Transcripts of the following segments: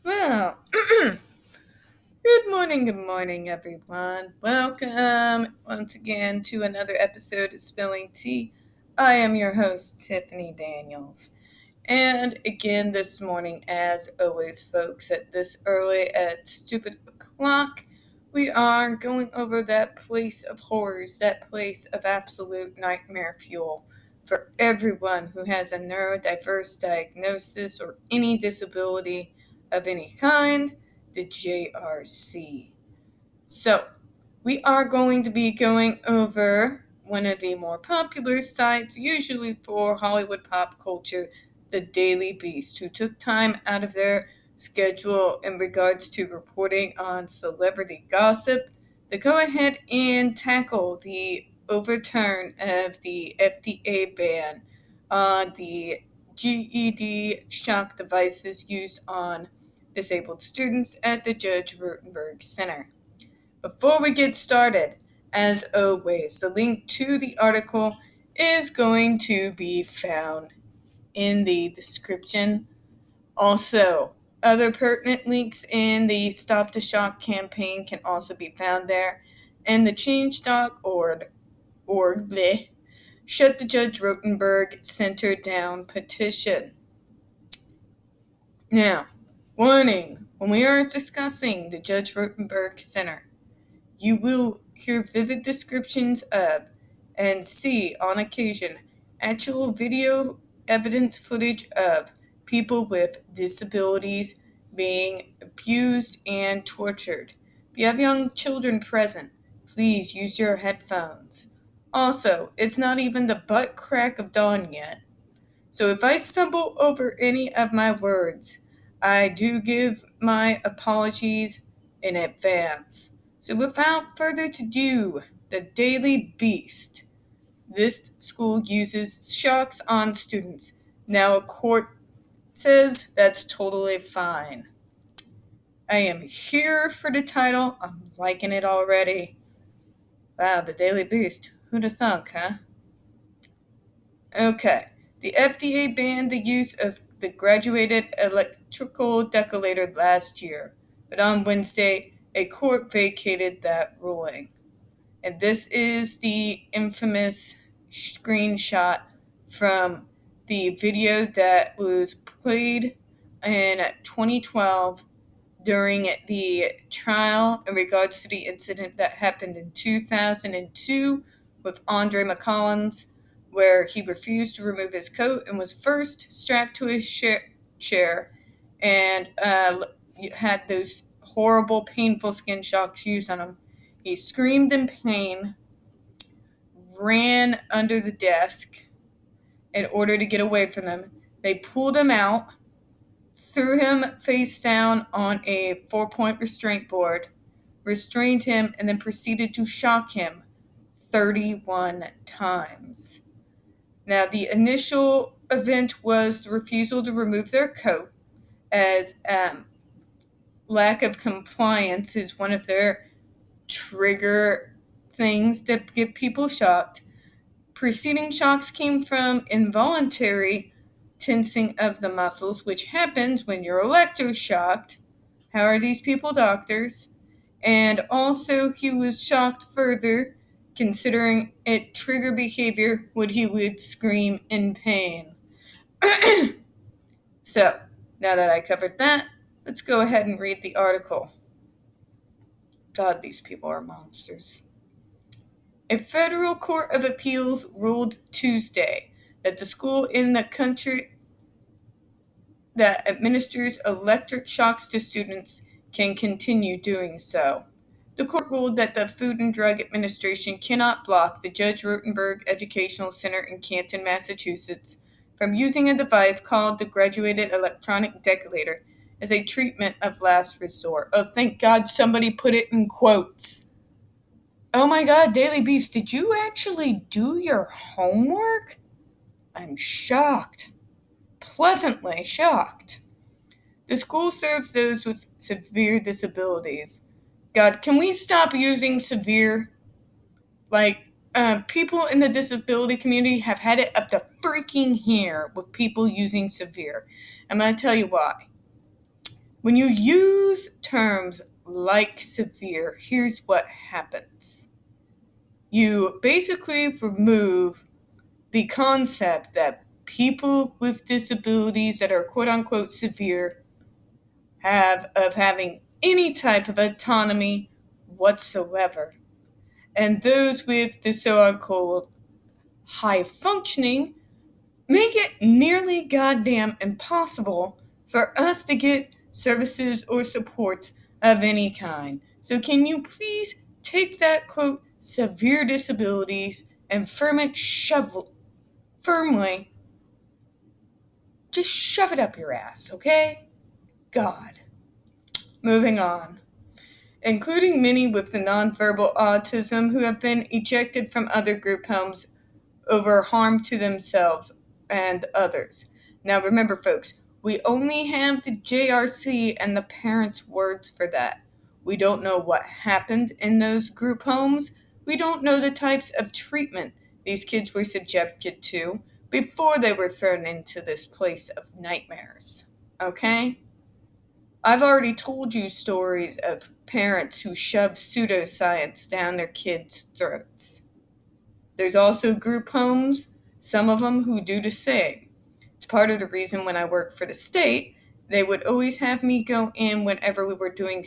Well, good morning, everyone. Welcome once again to another episode of Spilling Tea. I am your host, Tiffany Daniels. And again this morning, as always, folks, at this early at stupid o'clock, we are going over that place of horrors, that place of absolute nightmare fuel for everyone who has a neurodiverse diagnosis or any disability of any kind, the JRC. So, we are going to be going over one of the more popular sites, usually for Hollywood pop culture, the Daily Beast, who took time out of their schedule in regards to reporting on celebrity gossip to go ahead and tackle the overturn of the FDA ban on the GED shock devices used on disabled students at the Judge Rotenberg Center. Before we get started, as always, the link to the article is going to be found in the description. Also, other pertinent links in the Stop the Shock campaign can also be found there. And the Change.org, Shut the Judge Rotenberg Center Down petition. Now, warning, when we are discussing the Judge Rotenberg Center, you will hear vivid descriptions of and see, on occasion, actual video evidence footage of people with disabilities being abused and tortured. If you have young children present, please use your headphones. Also, it's not even the butt crack of dawn yet. So if I stumble over any of my words, I do give my apologies in advance. So without further ado, the Daily Beast. This school uses shocks on students. Now a court says that's totally fine. I am here for the title. I'm liking it already. Wow, the Daily Beast. Who'd have thunk, huh? Okay. The FDA banned the use of the graduated electrical defibrillator last year, but on Wednesday, a court vacated that ruling. And this is the infamous screenshot from the video that was played in 2012 during the trial in regards to the incident that happened in 2002 with Andre McCollins, where he refused to remove his coat and was first strapped to his chair and had those horrible, painful skin shocks used on him. He screamed in pain, ran under the desk in order to get away from them. They pulled him out, threw him face down on a 4-point restraint board, restrained him, and then proceeded to shock him 31 times. Now, the initial event was the refusal to remove their coat, as lack of compliance is one of their trigger things that get people shocked. Preceding shocks came from involuntary tensing of the muscles, which happens when you're electroshocked. How are these people doctors? And also, he was shocked further, considering it trigger behavior when he would scream in pain. So, now that I covered that, let's go ahead and read the article. God, these people are monsters. A federal court of appeals ruled Tuesday that the school in the country that administers electric shocks to students can continue doing so. The court ruled that the Food and Drug Administration cannot block the Judge Rotenberg Educational Center in Canton, Massachusetts, from using a device called the Graduated Electronic Defibrillator as a treatment of last resort. Oh, thank God somebody put it in quotes. Oh my God, Daily Beast, did you actually do your homework? I'm shocked. Pleasantly shocked. The school serves those with severe disabilities. God, can we stop using severe? People in the disability community have had it up to freaking here with people using severe. I'm going to tell you why. When you use terms like severe, here's what happens. You basically remove the concept that people with disabilities that are quote unquote severe have of having any type of autonomy whatsoever. And those with the so-called high functioning make it nearly goddamn impossible for us to get services or supports of any kind. So can you please take that quote severe disabilities and firmly just shove it up your ass, okay? God. Moving on. Including many with the nonverbal autism who have been ejected from other group homes over harm to themselves and others. Now remember, folks, we only have the JRC and the parents' words for that. We don't know what happened in those group homes. We don't know the types of treatment these kids were subjected to before they were thrown into this place of nightmares. Okay? I've already told you stories of parents who shove pseudoscience down their kids' throats. There's also group homes, some of them who do the same. It's part of the reason when I worked for the state, they would always have me go in whenever we were doing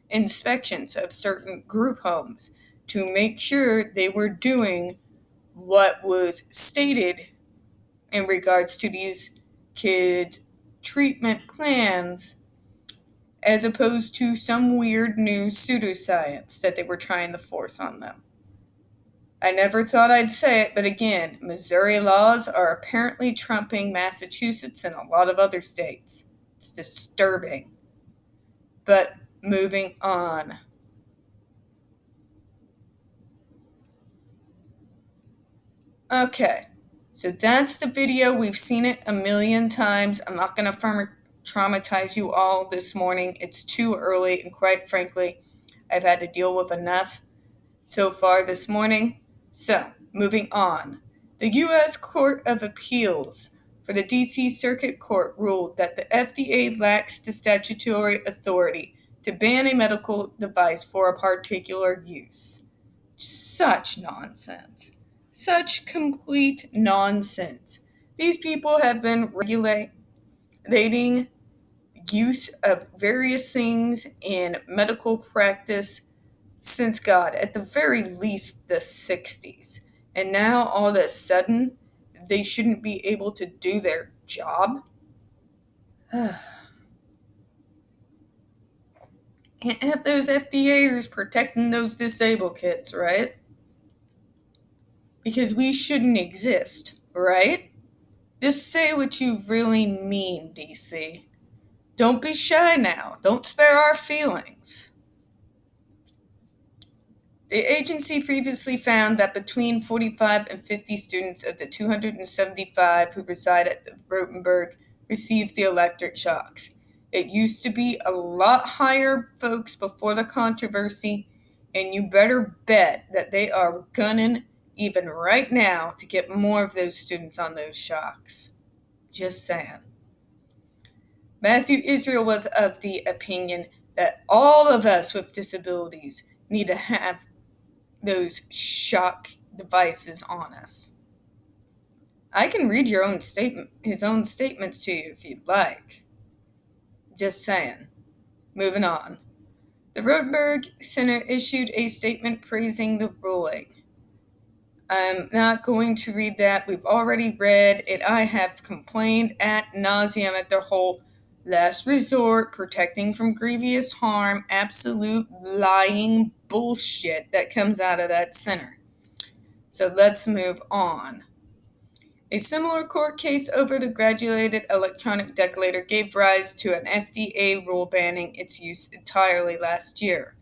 inspections of certain group homes to make sure they were doing what was stated in regards to these kids' treatment plans as opposed to some weird new pseudoscience that they were trying to force on them. I never thought I'd say it, but again, Missouri laws are apparently trumping Massachusetts and a lot of other states. It's disturbing. But moving on. Okay, so that's the video. We've seen it a million times. I'm not going to traumatize you all this morning. It's too early, and quite frankly, I've had to deal with enough so far this morning. So, moving on. The U.S. Court of Appeals for the D.C. Circuit Court ruled that the FDA lacks the statutory authority to ban a medical device for a particular use. Such nonsense. Such complete nonsense. These people have been regulating use of various things in medical practice since God, at the very least the 60s. And now all of a sudden, they shouldn't be able to do their job? Can't have those FDAers protecting those disabled kids, right? Because we shouldn't exist, right? Just say what you really mean, DC. Don't be shy now. Don't spare our feelings. The agency previously found that between 45 and 50 students of the 275 who reside at the Rotenberg received the electric shocks. It used to be a lot higher, folks, before the controversy, and you better bet that they are gunning even right now to get more of those students on those shocks. Just saying. Matthew Israel was of the opinion that all of us with disabilities need to have those shock devices on us. I can read his own statements to you if you'd like. Just saying. Moving on. The Rotenberg Center issued a statement praising the ruling. I'm not going to read that. We've already read it. I have complained ad nauseum at their whole last resort, protecting from grievous harm, absolute lying bullshit that comes out of that center. So let's move on. A similar court case over the graduated electronic defibrillator gave rise to an FDA rule banning its use entirely last year.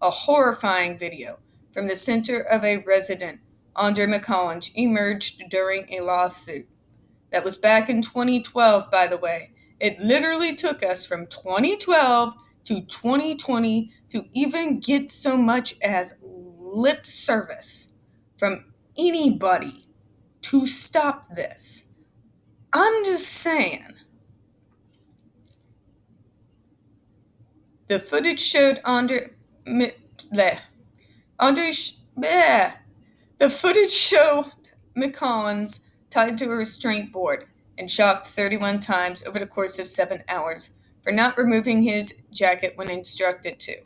A horrifying video from the center of a resident, Andre McCollins, emerged during a lawsuit. That was back in 2012, by the way. It literally took us from 2012 to 2020 to even get so much as lip service from anybody to stop this. I'm just saying. The footage showed The footage showed McCollins tied to a restraint board and shocked 31 times over the course of 7 hours for not removing his jacket when instructed to.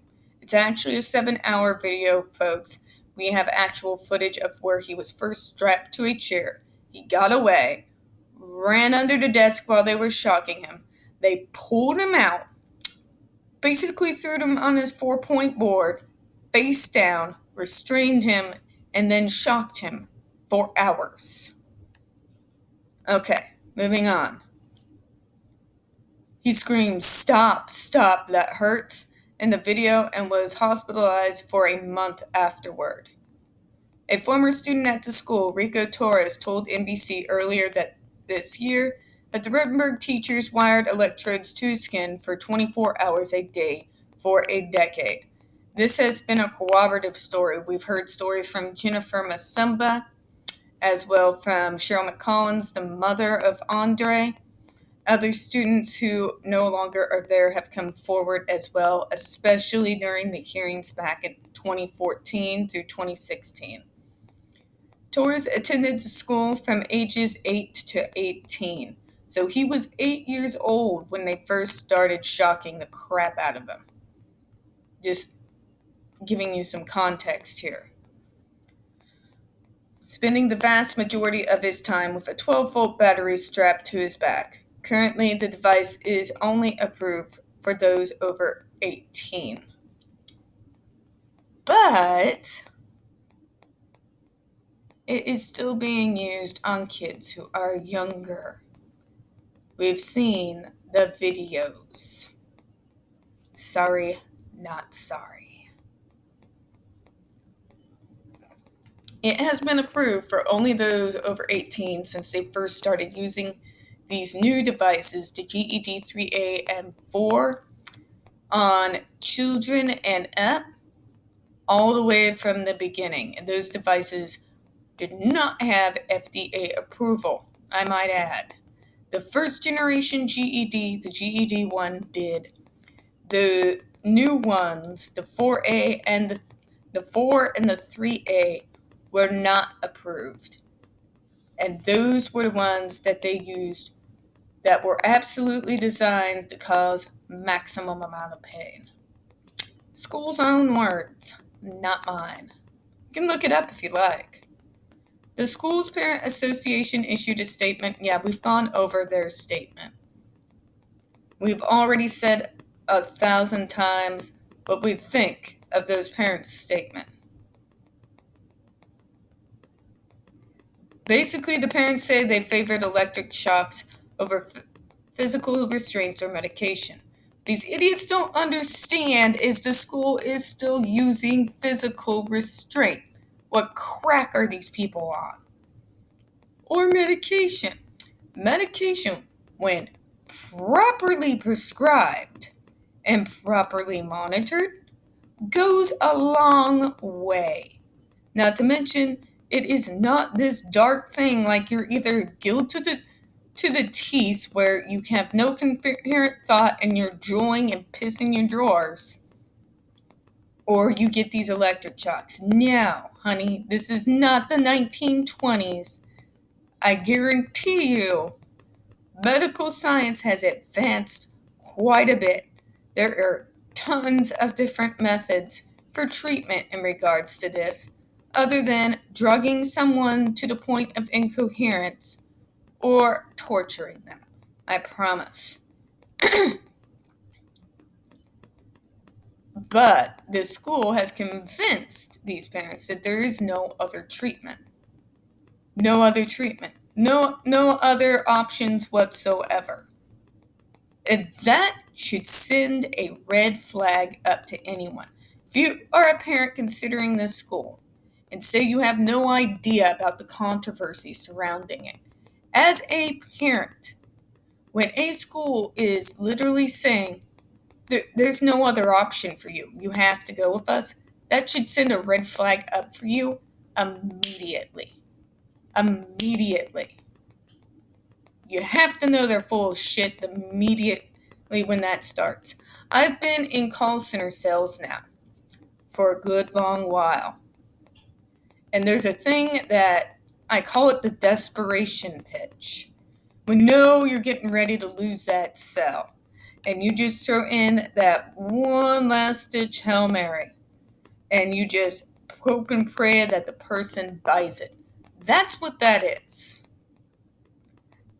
It's actually a 7-hour video, folks. We have actual footage of where he was first strapped to a chair. He got away, ran under the desk while they were shocking him. They pulled him out, basically threw him on his 4-point board, face down, restrained him, and then shocked him for hours. Okay, moving on. He screamed, "Stop, stop, that hurts," in the video and was hospitalized for a month afterward. A former student at the school, Rico Torres, told NBC earlier this year that the Rotenberg teachers wired electrodes to his skin for 24 hours a day for a decade. This has been a corroborative story. We've heard stories from Jennifer Masumba, as well from Cheryl McCollins, the mother of Andre. Other students who no longer are there have come forward as well, especially during the hearings back in 2014 through 2016. Torres attended the school from ages 8 to 18, so he was 8 years old when they first started shocking the crap out of him. Just giving you some context here. Spending the vast majority of his time with a 12-volt battery strapped to his back. Currently, the device is only approved for those over 18. But it is still being used on kids who are younger. We've seen the videos. Sorry, not sorry. It has been approved for only those over 18 since they first started using these new devices, the GED 3A and 4, on children and up, all the way from the beginning. And those devices did not have FDA approval, I might add. The first generation GED, the GED 1, did. The new ones, the 4A and the 4 and the 3A, were not approved. And those were the ones that they used that were absolutely designed to cause maximum amount of pain. School's own words, not mine. You can look it up if you like. The School's Parent Association issued a statement. Yeah, we've gone over their statement. We've already said 1,000 times what we think of those parents' statement. Basically, the parents say they favored electric shocks over physical restraints or medication. These idiots don't understand is the school is still using physical restraint. What crack are these people on? Or medication. Medication, when properly prescribed and properly monitored, goes a long way. Not to mention, it is not this dark thing like you're either guilty to the teeth where you have no coherent thought and you're drooling and pissing your drawers, or you get these electric shocks. No, honey, this is not the 1920s. I guarantee you, medical science has advanced quite a bit. There are tons of different methods for treatment in regards to this, other than drugging someone to the point of incoherence or torturing them. I promise. But the school has convinced these parents that there is no other treatment. No other treatment. No other options whatsoever. And that should send a red flag up to anyone. If you are a parent considering this school and say you have no idea about the controversy surrounding it, as a parent, when a school is literally saying, there's no other option for you, you have to go with us, that should send a red flag up for you immediately. Immediately. You have to know they're full of shit the when that starts. I've been in call center sales now for a good long while. And there's a thing that I call it the desperation pitch. When you know you're getting ready to lose that sale, and you just throw in that one last ditch Hail Mary, and you just hope and pray that the person buys it. That's what that is.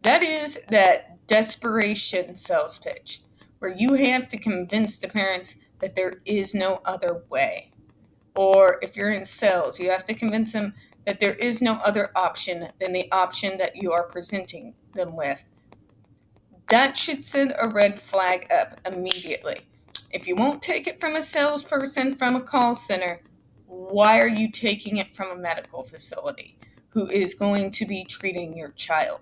That is that desperation sales pitch, where you have to convince the parents that there is no other way. Or if you're in sales, you have to convince them that there is no other option than the option that you are presenting them with. That should send a red flag up immediately. If you won't take it from a salesperson from a call center, why are you taking it from a medical facility who is going to be treating your child?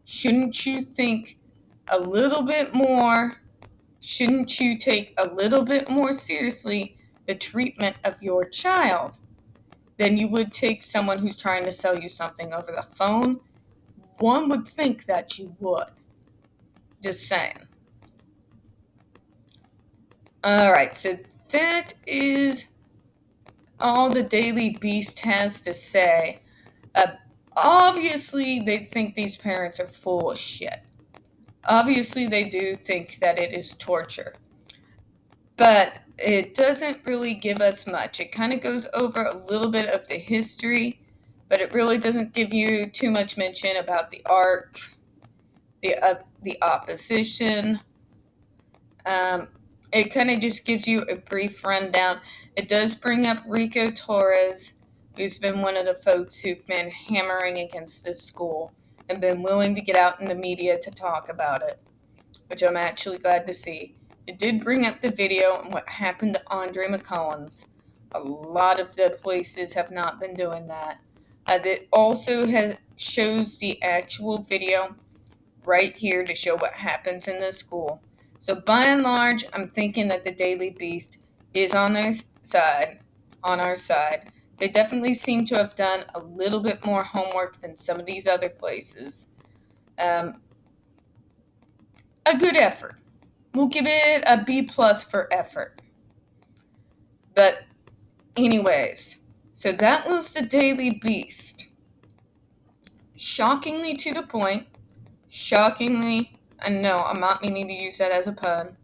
Shouldn't you think a little bit more? Shouldn't you take a little bit more seriously the treatment of your child than you would take someone who's trying to sell you something over the phone? One would think that you would. Just saying. All right, so that is all the Daily Beast has to say. Obviously, they think these parents are full of shit. Obviously, they do think that it is torture. But it doesn't really give us much. It kind of goes over a little bit of the history, but it really doesn't give you too much mention about the art, the opposition. It kind of just gives you a brief rundown. It does bring up Rico Torres, who's been one of the folks who've been hammering against this school and been willing to get out in the media to talk about it, which I'm actually glad to see. It did bring up the video and what happened to Andre McCollins. A lot of the places have not been doing that. It also shows the actual video right here to show what happens in the school. So by and large, I'm thinking that the Daily Beast is on our side. They definitely seem to have done a little bit more homework than some of these other places. A good effort. We'll give it a B+ for effort. But anyways, so that was the Daily Beast. Shockingly to the point. Shockingly, and no, I'm not meaning to use that as a pun.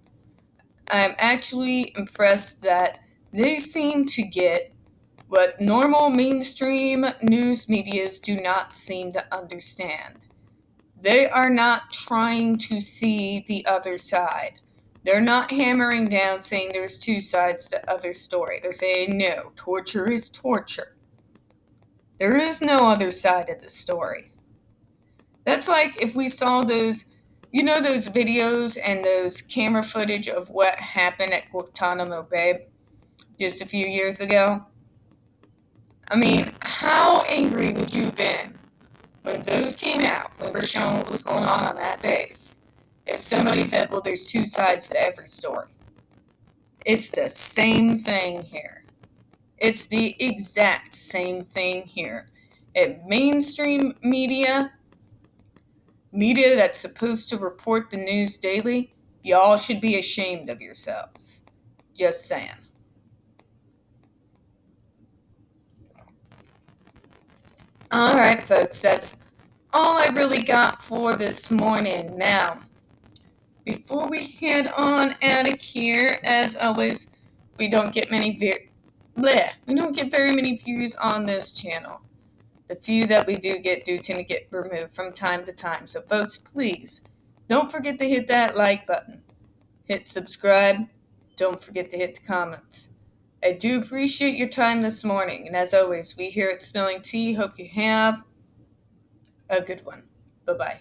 I'm actually impressed that they seem to get what normal mainstream news medias do not seem to understand. They are not trying to see the other side. They're not hammering down saying there's two sides to the other story. They're saying, no, torture is torture. There is no other side of the story. That's like if we saw those videos and those camera footage of what happened at Guantanamo Bay just a few years ago. I mean, how angry would you have been when those came out, when we're showing what was going on that base? If somebody said, well, there's two sides to every story. It's the same thing here. It's the exact same thing here. At mainstream media that's supposed to report the news daily, y'all should be ashamed of yourselves. Just saying. All right, folks, that's all I really got for this morning. Now, before we head on out of here, as always, we don't get very many views on this channel. The few that we do tend to get removed from time to time. So, folks, please don't forget to hit that like button. Hit subscribe. Don't forget to hit the comments. I do appreciate your time this morning. And as always, we here at Spilling Tea hope you have a good one. Bye-bye.